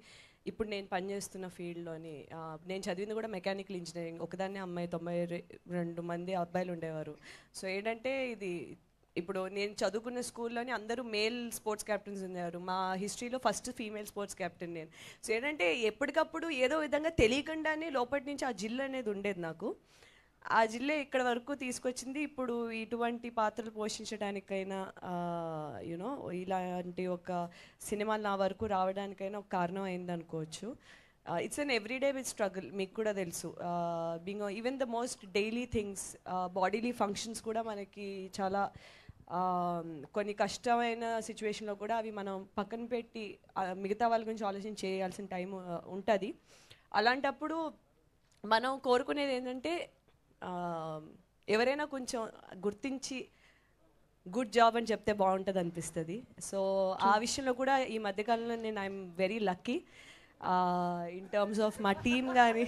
ఇప్పుడు నేను పనిచేస్తున్న ఫీల్డ్లోని, నేను చదివింది కూడా మెకానికల్ ఇంజనీరింగ్. ఒకదాన్ని అమ్మాయి, 92 మంది అబ్బాయిలు ఉండేవారు. సో ఏంటంటే ఇది ఇప్పుడు నేను చదువుకున్న స్కూల్లోని అందరూ మేల్ స్పోర్ట్స్ క్యాప్టెన్స్ ఉండేవారు. మా హిస్టరీలో ఫస్ట్ ఫీమేల్ స్పోర్ట్స్ క్యాప్టెన్ నేను. సో ఏంటంటే ఎప్పటికప్పుడు ఏదో విధంగా తెలియకుండానే లోపటి నుంచి ఆ జిల్ అనేది ఉండేది నాకు. ఆ జిల్లే ఇక్కడ వరకు తీసుకొచ్చింది. ఇప్పుడు ఇటువంటి పాత్రలు పోషించడానికైనా, యూనో ఇలాంటి ఒక సినిమాలు నా వరకు రావడానికైనా ఒక కారణం అయింది అనుకోవచ్చు. It's an everyday with struggle, మీకు కూడా తెలుసు. Being even the most daily things, bodily functions కూడా మనకి చాలా కొన్ని కష్టమైన సిచ్యువేషన్లో కూడా అవి మనం పక్కన పెట్టి మిగతా వాళ్ళ గురించి ఆలోచన చేయాల్సిన టైం ఉంటుంది. అలాంటప్పుడు మనం కోరుకునేది ఏంటంటే, ఎవరైనా కొంచెం గుర్తించి గుడ్ జాబ్ అని చెప్తే బాగుంటుంది అనిపిస్తుంది. సో ఆ విషయంలో కూడా ఈ మధ్యకాలంలో నేను I'm very lucky in terms of మా టీమ్ కానీ.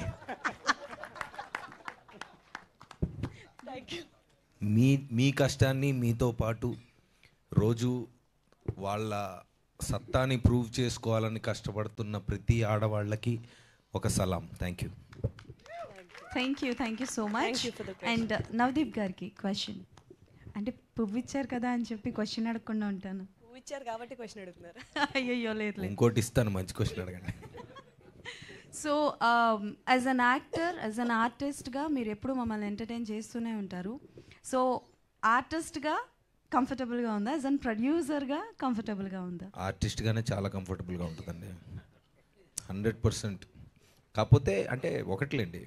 Thank you. మీ కష్టాన్ని మీతో పాటు రోజు వాళ్ళ సత్తాని ప్రూవ్ చేసుకోవాలని కష్టపడుతున్న ప్రతి ఆడవాళ్ళకి ఒక సలాం. Thank you. Thank you so much. And Navdeep గారికి క్వశ్చన్, అంటే పువ్వు ఇచ్చారు కదా అని చెప్పి క్వశ్చన్ అడగకుండా ఉంటాను. పువ్వు ఇచ్చారు కాబట్టి క్వశ్చన్ అడుగుతున్నారు. అయ్యో లేదు. ఇంకోటి ఇస్తాను, మంచి క్వశ్చన్ అడగండి. So as an actor, as an ఆర్టిస్ట్గా మీరు ఎప్పుడు మమ్మల్ని ఎంటర్టైన్ చేస్తూనే ఉంటారు. సో ఆర్టిస్ట్గా కంఫర్టబుల్గా ఉందా? యాజ్ అన్ ప్రొడ్యూసర్గా కంఫర్టబుల్గా ఉందా? ఆర్టిస్ట్గానే చాలా కంఫర్టబుల్గా ఉంటుందండి, 100%. కాకపోతే అంటే ఒకట్లేండి,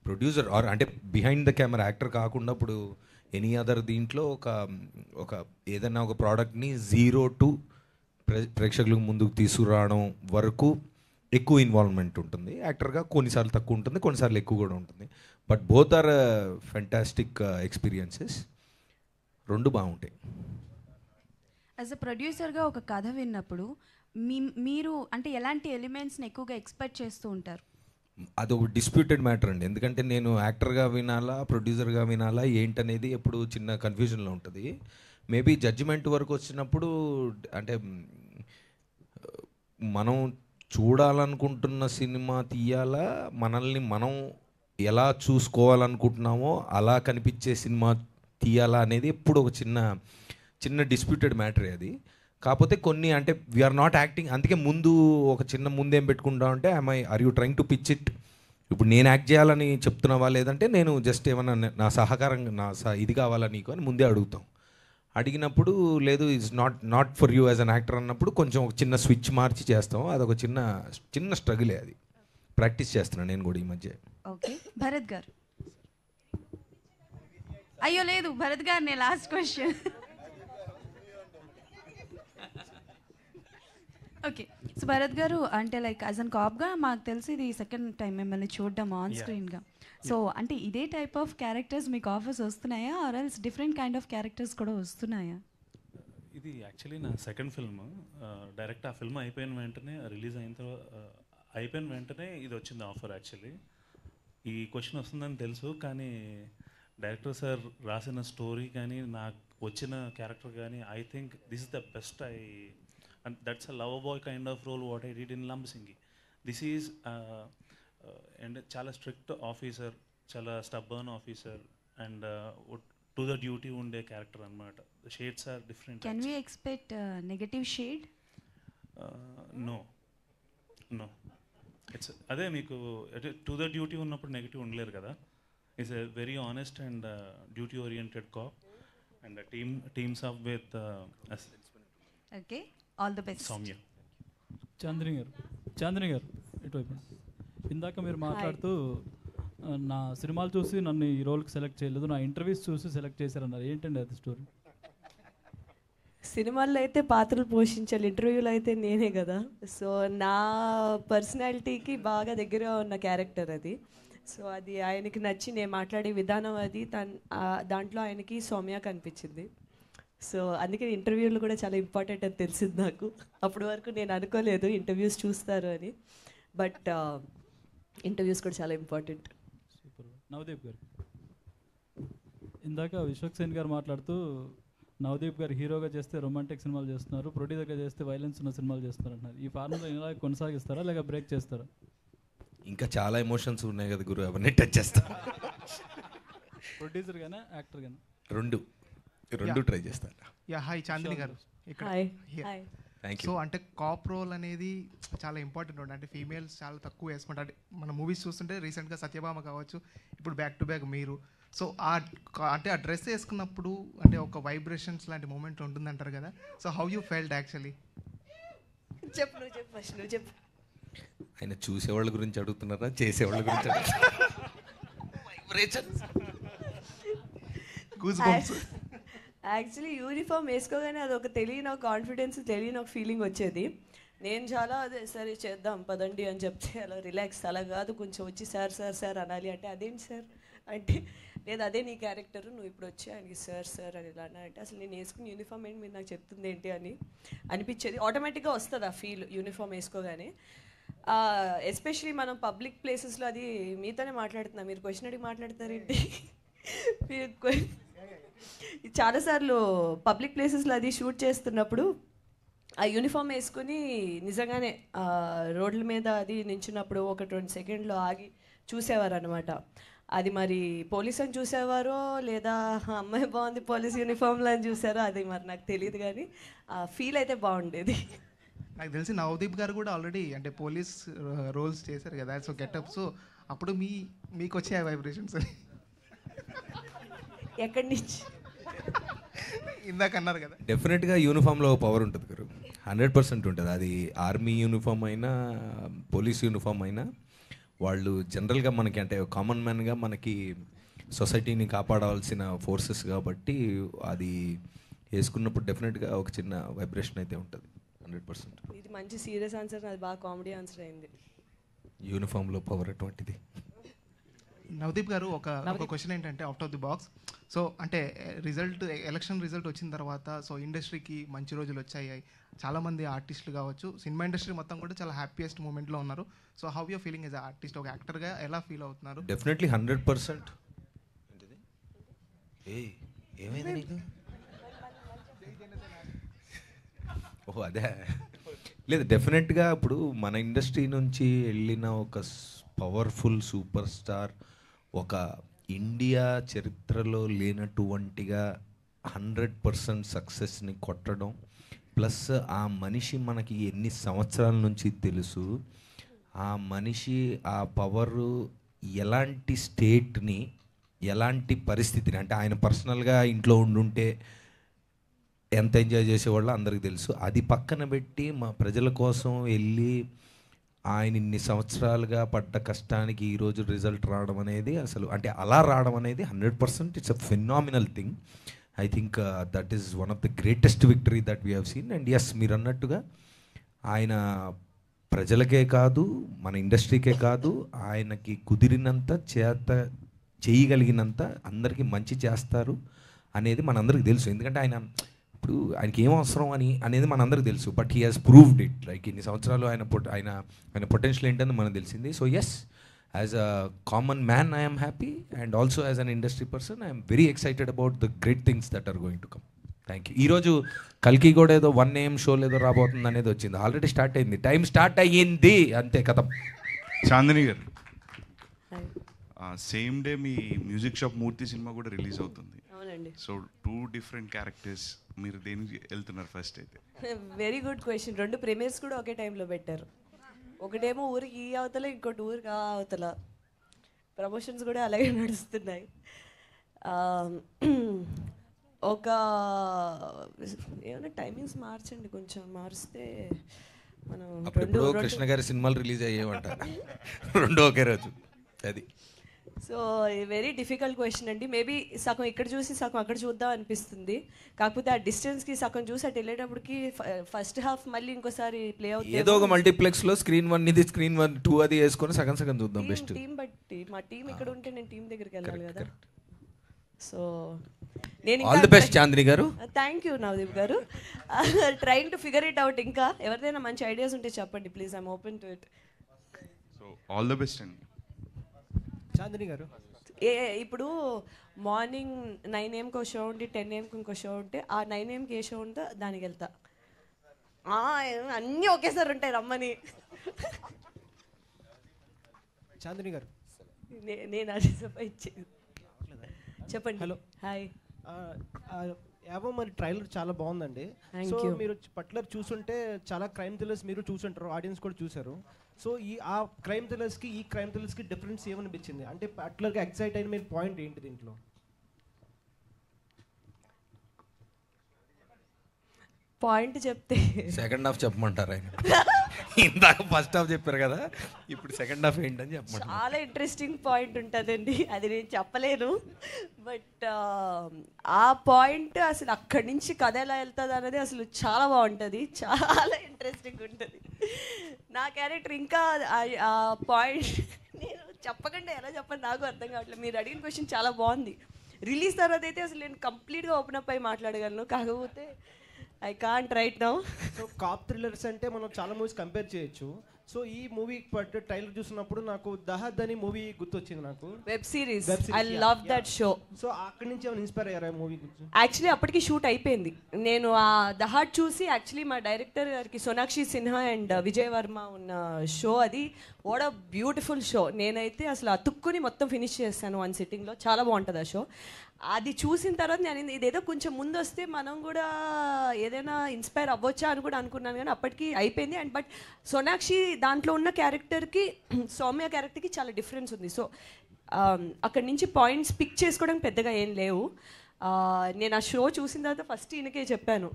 ప్రొడ్యూసర్ ఆర్ అంటే బిహైండ్ ద కెమెరా యాక్టర్ కాకుండా ఇప్పుడు ఎనీ అదర్ దీంట్లో ఒక ఏదైనా ఒక ప్రోడక్ట్ని 0 to ప్రేక్షకులకు ముందుకు తీసుకురావడం వరకు ఎక్కువ ఇన్వాల్వ్మెంట్ ఉంటుంది. యాక్టర్గా కొన్నిసార్లు తక్కువ ఉంటుంది, కొన్నిసార్లు ఎక్కువ కూడా ఉంటుంది. But both are fantastic experiences, రెండు బాగుంటాయి. యాజ్ అ ప్రొడ్యూసర్గా ఒక కథ విన్నప్పుడు మీరు అంటే ఎలాంటి ఎలిమెంట్స్ని ఎక్కువగా ఎక్స్పెక్ట్ చేస్తూ ఉంటారు? అదొక డిస్ప్యూటెడ్ మ్యాటర్ అండి. ఎందుకంటే నేను యాక్టర్గా వినాలా, ప్రొడ్యూసర్గా వినాలా ఏంటనేది ఎప్పుడు చిన్న కన్ఫ్యూజన్లో ఉంటుంది. మేబీ జడ్జిమెంట్ వరకు వచ్చినప్పుడు అంటే మనం చూడాలనుకుంటున్న సినిమా తీయాలా, మనల్ని మనం ఎలా చూసుకోవాలనుకుంటున్నామో అలా కనిపించే సినిమా తీయాలా అనేది ఎప్పుడు ఒక చిన్న డిస్ప్యూటెడ్ మ్యాటరే అది. కాకపోతే కొన్ని అంటే వీఆర్ నాట్ యాక్టింగ్, అందుకే ముందు ఒక చిన్న ముందేం పెట్టుకుంటా అంటే are you trying to pitch it, ఇప్పుడు నేను యాక్ట్ చేయాలని చెప్తున్నావా లేదంటే నేను జస్ట్ ఏమన్నా నా సహకారం ఇది కావాలా నీకు అని ముందే అడుగుతాం. అడిగినప్పుడు లేదు it's not for you as an actor అన్నప్పుడు కొంచెం ఒక చిన్న స్విచ్ మార్చి చేస్తాం. అదొక చిన్న స్ట్రగులే, అది ప్రాక్టీస్ చేస్తున్నాను నేను కూడా ఈ మధ్య. ఓకే, భరత్ గారు. అయ్యో లేదు, భరత్ గారు నేను last question. Okay, so Bharat గారు అంటే లైక్ యాజ్ అన్ కాప్గా మాకు తెలిసి ఇది సెకండ్ టైం మిమ్మల్ని చూడడం ఆన్ స్క్రీన్గా. సో అంటే ఇదే టైప్ ఆఫ్ క్యారెక్టర్స్ మీకు ఆఫర్స్ వస్తున్నాయా, or else different kind of characters కూడా వస్తున్నాయా? ఇది యాక్చువల్లీ నా సెకండ్ ఫిల్మ్. డైరెక్ట్ ఆ ఫిల్మ్ అయిపోయిన వెంటనే రిలీజ్ అయిపోయిన వెంటనే ఇది వచ్చింది ఆఫర్. యాక్చువల్లీ ఈ క్వశ్చన్ వస్తుందని తెలుసు, కానీ డైరెక్టర్ సార్ రాసిన స్టోరీ కానీ నాకు వచ్చిన క్యారెక్టర్ కానీ I think this is the best. And that's a lover boy kind of role what I did in Lambasingi. This is and chala strict officer, chala stubborn officer, and to the duty unde character anamata. The shades are different. Can we expect negative shade? No. It's ade meeku to the duty unnappudu negative undaleru kada. Is a very honest and duty oriented cop, and the teams up with us. Okay, all the best. Soumya. Chandni గారు ఇటువైపు. ఇందాక మీరు మాట్లాడుతూ నా సినిమాలు చూసి నన్ను ఈ రోల్కి సెలెక్ట్ చేయలేదు, నా ఇంటర్వ్యూస్ చూసి సెలెక్ట్ చేశారన్నారు. ఏంటండి అది స్టోరీ? సినిమాల్లో అయితే పాత్రలు పోషించాలి, ఇంటర్వ్యూలో అయితే నేనే కదా. సో నా పర్సనాలిటీకి బాగా దగ్గర ఉన్న క్యారెక్టర్ అది. సో అది ఆయనకి నచ్చి నేను మాట్లాడే విధానం అది దాంట్లో ఆయనకి సౌమ్య కనిపించింది. సో అందుకే ఇంటర్వ్యూలు కూడా చాలా ఇంపార్టెంట్ అని తెలిసింది నాకు. అప్పటి వరకు నేను అనుకోలేదు ఇంటర్వ్యూస్ చూస్తారు అని, బట్ ఇంటర్వ్యూస్ కూడా చాలా ఇంపార్టెంట్. సూపర్. నవదీప్ గారు, ఇందాక విశ్వక్సేన్ గారు మాట్లాడుతూ నవదీప్ గారు హీరోగా చేస్తే రొమాంటిక్ సినిమాలు చేస్తున్నారు, ప్రొడ్యూసర్గా చేస్తే వైలెన్స్ ఉన్న సినిమాలు చేస్తున్నారు అంటున్నారు. ఈ ఫార్ములా ఇలా కొనసాగిస్తారా లేక బ్రేక్ చేస్తారా? ఇంకా చాలా ఎమోషన్స్ ఉన్నాయి కదా గురు, అవన్నీ టచ్ చేస్తాం. ప్రొడ్యూసర్ గానే యాక్టర్ గానే రెండు ట్రై చేస్తాను. హాయ్ చాందిని గారు ఇక్కడ. సో అంటే కాప్ రోల్ అనేది చాలా ఇంపార్టెంట్ ఉంటుంది. అంటే ఫీమేల్స్ చాలా తక్కువ వేసుకుంటారు. అంటే మన మూవీస్ చూస్తుంటే రీసెంట్గా సత్యభామ కావచ్చు, ఇప్పుడు బ్యాక్ టు బ్యాక్ మీరు. సో అంటే ఆ డ్రెస్ వేసుకున్నప్పుడు అంటే ఒక వైబ్రేషన్స్ లాంటి మూమెంట్ ఉంటుందంటారు కదా. So how you felt actually? చెప్పు. ఆయన చూసేవాళ్ళ గురించి అడుగుతున్నారా, చేసేవాళ్ళ గురించి అడుగుతున్నారా? యాక్చువల్లీ యూనిఫామ్ వేసుకోగానే అది ఒక తెలియని కాన్ఫిడెన్స్, తెలియని ఒక ఫీలింగ్ వచ్చేది. నేను చాలా అదే సరే చేద్దాం పదండి అని చెప్తే అలా రిలాక్స్, అలా కాదు కొంచెం వచ్చి సార్ అనాలి అంటే అదేంటి సార్ అంటే లేదు అదే నీ క్యారెక్టర్, నువ్వు ఇప్పుడు వచ్చి ఆయనకి సార్ అని ఇలా అంటే అసలు నేను వేసుకుని యూనిఫామ్ ఏంటి మీరు నాకు చెప్తుంది ఏంటి అని అనిపించేది. ఆటోమేటిక్గా వస్తుంది ఆ ఫీల్ యూనిఫామ్ వేసుకోగానే. ఎస్పెషలీ మనం పబ్లిక్ ప్లేసెస్లో, అది మీతోనే మాట్లాడుతున్నా, మీరు క్వశ్చన్ అడిగి మాట్లాడతారేంటి? మీరు చాలాసార్లు పబ్లిక్ ప్లేసెస్లో అది షూట్ చేస్తున్నప్పుడు ఆ యూనిఫామ్ వేసుకుని నిజంగానే రోడ్ల మీద అది నించున్నప్పుడు ఒక 20 సెకండ్లు ఆగి చూసేవారు అనమాట. అది మరి పోలీస్ అని చూసేవారో లేదా అమ్మాయి బాగుంది పోలీస్ యూనిఫామ్లో అని చూసారో అది మరి నాకు తెలియదు, కానీ ఆ ఫీల్ అయితే బాగుండేది. నాకు తెలిసి నవదీప్ గారు కూడా ఆల్రెడీ అంటే పోలీస్ రోల్స్ చేశారు కదా. సో గెటప్, సో అప్పుడు మీకు వచ్చే వైబ్రేషన్స్ ఎక్కడి నుంచి ఇందాక అన్నారు కదా. డెఫినెట్గా యూనిఫామ్లో పవర్ ఉంటుంది గురు, 100% ఉంటుంది. అది ఆర్మీ యూనిఫామ్ అయినా పోలీస్ యూనిఫామ్ అయినా వాళ్ళు జనరల్గా మనకి అంటే కామన్ మ్యాన్గా మనకి సొసైటీని కాపాడాల్సిన ఫోర్సెస్ కాబట్టి అది వేసుకున్నప్పుడు డెఫినెట్గా ఒక చిన్న వైబ్రేషన్ అయితే ఉంటుంది 100%. ఇది మంచి సీరియస్ ఆన్సర్, అది బాగా కామెడీ ఆన్సర్ అయింది. యూనిఫామ్లో పవర్ అటువంటిది. నవదీప్ గారు ఒక క్వశ్చన్ ఏంటంటే out of the box. So అంటే ఎలక్షన్ రిజల్ట్ వచ్చిన తర్వాత సో ఇండస్ట్రీకి మంచి రోజులు వచ్చాయి, చాలామంది ఆర్టిస్టులు కావచ్చు, సినిమా ఇండస్ట్రీ మొత్తం కూడా చాలా హ్యాపీయెస్ట్ మూమెంట్లో ఉన్నారు. So how you're feeling as artist, ఒక యాక్టర్గా ఎలా ఫీల్ అవుతున్నారు? డెఫినెట్లీ 100%. ఏమైంది నీకు? ఓహో అదే లేదు, డెఫినెట్గా ఇప్పుడు మన ఇండస్ట్రీ నుంచి వెళ్ళిన ఒక పవర్ఫుల్ సూపర్ స్టార్ ఒక ఇండియా చరిత్రలో లేనటువంటిగా 100% సక్సెస్ని కొట్టడం, ప్లస్ ఆ మనిషి మనకి ఎన్ని సంవత్సరాల నుంచి తెలుసు, ఆ మనిషి ఆ పవరు ఎలాంటి స్టేట్ని ఎలాంటి పరిస్థితిని, అంటే ఆయన పర్సనల్గా ఇంట్లో ఉండుంటే ఎంత ఎంజాయ్ చేసేవాళ్ళో అందరికీ తెలుసు. అది పక్కన పెట్టి మా ప్రజల కోసం వెళ్ళి ఆయన ఇన్ని సంవత్సరాలుగా పడ్డ కష్టానికి ఈరోజు రిజల్ట్ రావడం అనేది అసలు, అంటే అలా రావడం అనేది 100% it's a phenomenal thing. I think that is one of the greatest victory that we have seen. And yes, మీరు అన్నట్టుగా ఆయన ప్రజలకే కాదు, మన ఇండస్ట్రీకే కాదు, ఆయనకి కుదిరినంత చేయగలిగినంత అందరికీ మంచి చేస్తారు అనేది మనందరికీ తెలుసు. ఎందుకంటే ఇప్పుడు ఆయనకి ఏం అవసరం అనేది మనందరికీ తెలుసు. But he has proved it. Like ఇన్ని సంవత్సరాలు ఆయన పొటెన్షియల్ ఏంటని మనకు తెలిసింది. So yes, as a common man I'm happy, and also as an industry person I'm very excited about the great things that are going to come. Thank you. ఈరోజు కల్కి కూడా ఏదో 1 AM షోలు ఏదో రాబోతుంది అనేది వచ్చింది. ఆల్రెడీ స్టార్ట్ అయింది, టైం స్టార్ట్ అయ్యింది, అంతే కథం. చాందిని గారు, సేమ్ డే మీ మ్యూజిక్ షాప్ మూర్తి సినిమా కూడా రిలీజ్ అవుతుంది. సో 2 డిఫరెంట్ క్యారెక్టర్స్, మీరు దేనికి వెళ్తున్నారు ఫస్ట్ అయితే? Very good question. 2 ప్రీమియర్స్ కూడా ఒకే టైంలో పెట్టారు. ఒకటేమో ఊరికి ఈ అవతల, ఇంకోటి ఊరికి ఆ అవతల. ప్రమోషన్స్ కూడా అలాగే నడుస్తున్నాయి. ఒక ఏమైనా టైమింగ్స్ మార్చండి, కొంచెం మారిస్తే మనం అప్పుడు కృష్ణ గారి సినిమాలు రిలీజ్ అయ్యేవంట 2 ఒకే రోజు. అది సో వెరీ డిఫికల్ట్ క్వశ్చన్ అండి. మేబీ సగం ఇక్కడ చూసి సగం అక్కడ చూద్దాం అనిపిస్తుంది. కాకపోతే ఆ డిస్టెన్స్కి సగం చూసి అటు వెళ్ళేటప్పటికి ఫస్ట్ హాఫ్ మళ్ళీ ఇంకోసారి ప్లే అవుతుంది. ఏదో ఒక మల్టీప్లెక్స్లో స్క్రీన్ 1 ఇది, స్క్రీన్ 1, 2 అది వేసుకొని సగం సగం చూద్దాం. బెస్ట్ టీం బట్టి, మా టీం ఇక్కడ ఉంటే నేను టీం దగ్గరికి వెళ్ళాలి కదా. సో నేను ఆల్ ది బెస్ట్ చాందిని గారు. థ్యాంక్ యూ నవదీప్ గారు. Trying to figure it out. ఇంకా ఎవరిదైనా మంచి ఐడియాస్ ఉంటే చెప్పండి please, I'm open to it. So all the best అండి. చాందిని గారు, ఇప్పుడు మార్నింగ్ 9 AM ఒక షో ఉంటే 10 AM ఇంకో షో ఉంటే ఆ 9 AM ఏ షో ఉందో దానికి వెళ్తా. అన్నీ ఒకేసారి ఉంటాయి రమ్మని. చాందిని గారు, నేను అది ఇచ్చేది. చెప్పండి. Hello, hi. యావో మరి ట్రైలర్ చాలా బాగుందండి. సో మీరు పర్టికులర్ చూసుంటే చాలా క్రైమ్ థ్రిల్లర్స్ మీరు చూసుంటారు, ఆడియన్స్ కూడా చూసారు. సో ఆ క్రైమ్ థ్రిల్లర్స్కి ఈ క్రైమ్ థ్రిల్లర్స్కి డిఫరెన్స్ ఏమనిపించింది? అంటే పర్టికులర్గా ఎక్సైట్ అయిన మీరు పాయింట్ ఏంటి దీంట్లో? పాయింట్ చెప్తే సెకండ్ హాఫ్ చెప్పమంటారు ఆయన. ఇందాక ఫస్ట్ హాఫ్ చెప్పారు కదా, ఇప్పుడు సెకండ్ హాఫ్ ఏంటని చెప్పమంటారు. చాలా ఇంట్రెస్టింగ్ పాయింట్ ఉంటుందండి, అది నేను చెప్పలేను. బట్ ఆ పాయింట్ అసలు అక్కడి నుంచి కథ ఎలా వెళ్తుంది అనేది అసలు చాలా బాగుంటుంది, చాలా ఇంట్రెస్టింగ్ ఉంటుంది. నా క్యారెక్టర్ ఇంకా ఆ పాయింట్ నేను చెప్పకుండా ఎలా చెప్పండి నాకు అర్థం కావట్లేదు. మీరు అడిగిన క్వశ్చన్ చాలా బాగుంది. రిలీజ్ తర్వాత అయితే అసలు నేను కంప్లీట్గా ఓపెన్ అప్ అయి మాట్లాడగలను, కాకపోతే I can't right now. So cop thrillers అంటే మనం చాలా మూవీస్ కంపేర్ చేయొచ్చు. సో ఈ మూవీ ట్రైలర్ చూసినప్పుడు నాకు దహద్ అని మూవీ గుర్తొచ్చింది. నాకు web series, I love that show. So అక్కడి నుంచి ఏమైనా ఇన్స్పైర్ అయ్యారా మూవీ గురించి? యాక్చువల్లీ అప్పటికి షూట్ అయిపోయింది. నేను ఆ దహద్ చూసి యాక్చువల్లీ మా డైరెక్టర్ గారికి సోనాక్షి సిన్హా అండ్ విజయ్ వర్మ ఉన్న షో అది. What a beautiful show. నేనైతే అసలు అతుక్కుని మొత్తం ఫినిష్ చేశాను 1 సిట్టింగ్లో. చాలా బాగుంటుంది ఆ షో. అది చూసిన తర్వాత నేను ఇదేదో కొంచెం ముందు వస్తే మనం కూడా ఏదైనా ఇన్స్పైర్ అవ్వచ్చా అని కూడా అనుకున్నాను, కానీ అప్పటికి అయిపోయింది. అండ్ బట్ సోనాక్షి దాంట్లో ఉన్న క్యారెక్టర్కి సౌమ్య క్యారెక్టర్కి చాలా డిఫరెన్స్ ఉంది. సో అక్కడి నుంచి పాయింట్స్ పిక్ చేసుకోవడానికి పెద్దగా ఏం లేవు. నేను ఆ షో చూసిన తర్వాత ఫస్ట్ ఈయనకే చెప్పాను,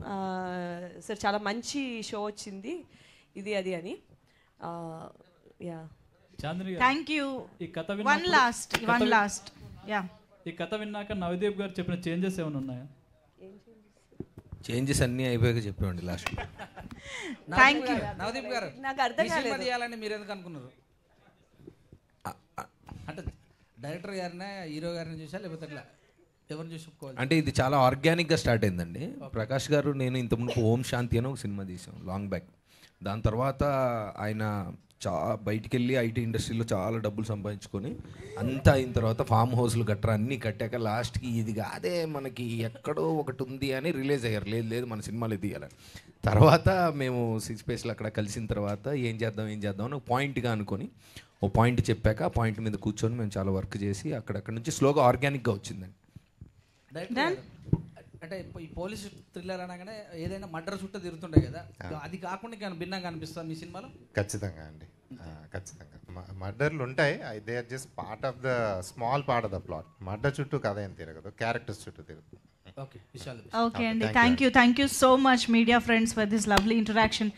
సార్ చాలా మంచి షో వచ్చింది ఇది అది అని. Yeah, thank you. One last yeah, ఈ కథ విన్నాక నవదీప్ గారు చెప్పిన చేంజెస్ ఏమైనా ఉన్నాయా? చేంజెస్ అన్నీ అయిపోయాక చెప్పేవండి last. Thank you. Navdeep garu, నాకు అర్థం కాలేదు చేయాలని మీరు ఎందుకు అనుకున్నారు? అంటే డైరెక్టర్ గారినే హీరో గారిని చూసా లేకపోతే అట్లా ఎవరిని చూసి ఒప్పుకోవాలి? అంటే ఇది చాలా ఆర్గానిక్గా స్టార్ట్ అయిందండి. ప్రకాష్ గారు నేను ఇంతకుముందు ఓం శాంతి అని ఒక సినిమా తీసాం లాంగ్ బ్యాక్. దాని తర్వాత ఆయన బయటికి వెళ్ళి ఐటీ ఇండస్ట్రీలో చాలా డబ్బులు సంపాదించుకొని అంతా అయిన తర్వాత ఫామ్ హౌస్లు గట్రా అన్నీ కట్టాక లాస్ట్కి ఇది కాదే మనకి ఎక్కడో ఒకటి ఉంది అని రిలీజ్ అయ్యారు. లేదు లేదు మన సినిమాలు తీయాలని. తర్వాత మేము 6 స్పేస్లో అక్కడ కలిసిన తర్వాత ఏం చేద్దాం అని ఒక పాయింట్గా అనుకొని ఓ పాయింట్ చెప్పాక ఆ పాయింట్ మీద కూర్చొని మేము చాలా వర్క్ చేసి అక్కడక్కడ నుంచి స్లోగా ఆర్గానిక్గా వచ్చిందండి. అంటే ఈ పోలీస్ థ్రిల్లర్ అనగానే ఏదైనా మర్డర్ చుట్టూ తిరుగుతుండే కదా, అది కాకుండా ఇంకా భిన్నంగా అనిపిస్తుంది మీ సినిమాలో? ఖచ్చితంగా అండి, ఖచ్చితంగా మర్డర్లు ఉంటాయి. They are just part of the small part of the plot. Murder చుట్టూ కథ ఏం తిరగదు, క్యారెక్టర్స్ చుట్టూ తిరుగుతుంది. ఓకే అండి, thank you so much media friends for this lovely interaction.